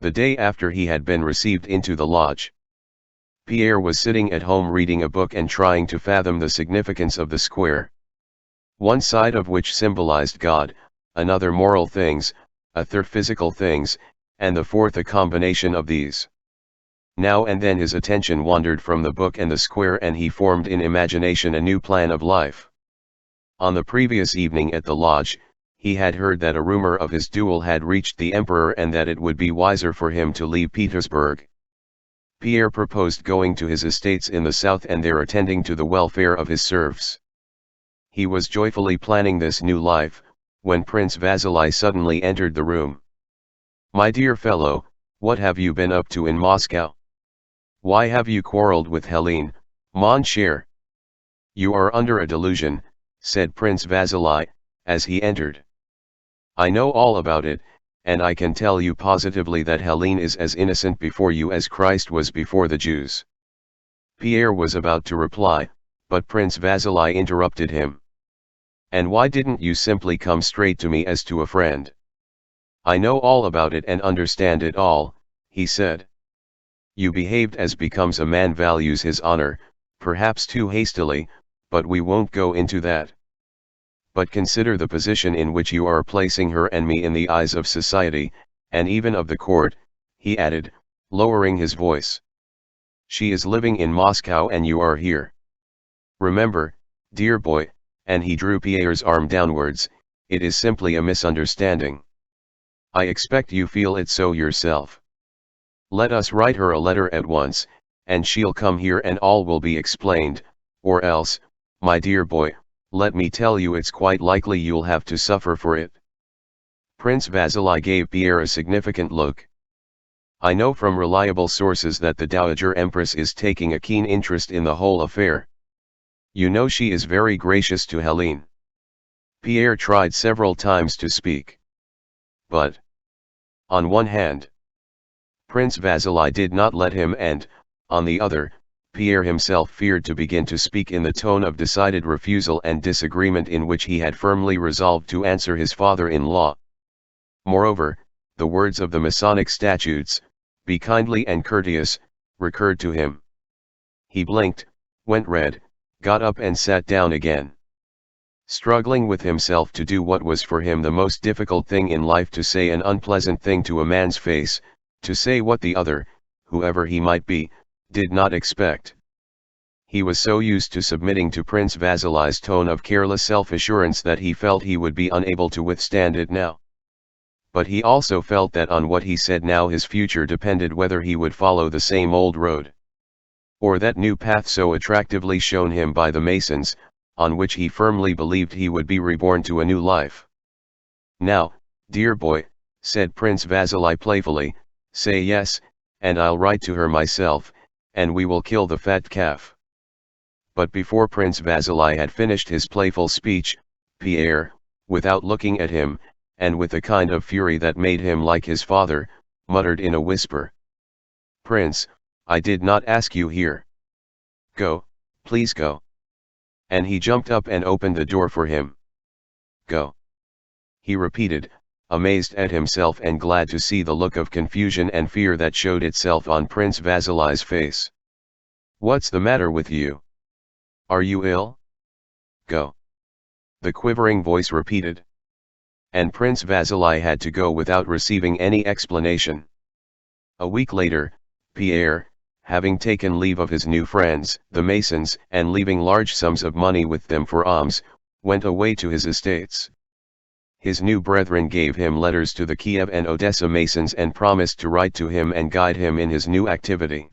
the day after he had been received into the lodge. Pierre was sitting at home reading a book and trying to fathom the significance of the square. One side of which symbolized God, another moral things, a third physical things, and the fourth a combination of these. Now and then his attention wandered from the book and the square, and he formed in imagination a new plan of life. On the previous evening at the lodge, he had heard that a rumor of his duel had reached the emperor and that it would be wiser for him to leave Petersburg. Pierre proposed going to his estates in the south and there attending to the welfare of his serfs. He was joyfully planning this new life, when Prince Vasili suddenly entered the room. "My dear fellow, what have you been up to in Moscow? Why have you quarreled with Helene, mon cher?" "You are under a delusion," said Prince Vasili, as he entered. "I know all about it, and I can tell you positively that Helene is as innocent before you as Christ was before the Jews." Pierre was about to reply, but Prince Vasili interrupted him. "And why didn't you simply come straight to me as to a friend?" "I know all about it and understand it all," he said. "You behaved as becomes a man values his honor, perhaps too hastily, but we won't go into that. But consider the position in which you are placing her and me in the eyes of society, and even of the court," he added, lowering his voice. "She is living in Moscow and you are here. Remember, dear boy," and he drew Pierre's arm downwards, "it is simply a misunderstanding. I expect you feel it so yourself. Let us write her a letter at once, and she'll come here and all will be explained, or else, my dear boy, let me tell you it's quite likely you'll have to suffer for it." Prince Vasili gave Pierre a significant look. "I know from reliable sources that the Dowager Empress is taking a keen interest in the whole affair. You know she is very gracious to Helene." Pierre tried several times to speak. But, on one hand, Prince Vasili did not let him, and, on the other, Pierre himself feared to begin to speak in the tone of decided refusal and disagreement in which he had firmly resolved to answer his father-in-law. Moreover, the words of the Masonic statutes, "Be kindly and courteous," recurred to him. He blinked, went red, got up and sat down again. Struggling with himself to do what was for him the most difficult thing in life, to say an unpleasant thing to a man's face, to say what the other, whoever he might be, did not expect. He was so used to submitting to Prince Vasili's tone of careless self-assurance that he felt he would be unable to withstand it now. But he also felt that on what he said now his future depended, whether he would follow the same old road, or that new path so attractively shown him by the Masons, on which he firmly believed he would be reborn to a new life. "Now, dear boy," said Prince Vasili playfully, "say yes, and I'll write to her myself, and we will kill the fat calf." But before Prince Vasili had finished his playful speech, Pierre, without looking at him, and with a kind of fury that made him like his father, muttered in a whisper, "Prince, I did not ask you here. Go, please go." And he jumped up and opened the door for him. "Go," he repeated, amazed at himself and glad to see the look of confusion and fear that showed itself on Prince Vasili's face. "What's the matter with you? Are you ill? Go," the quivering voice repeated. And Prince Vasili had to go without receiving any explanation. A week later, Pierre, having taken leave of his new friends, the Masons, and leaving large sums of money with them for alms, went away to his estates. His new brethren gave him letters to the Kiev and Odessa Masons and promised to write to him and guide him in his new activity.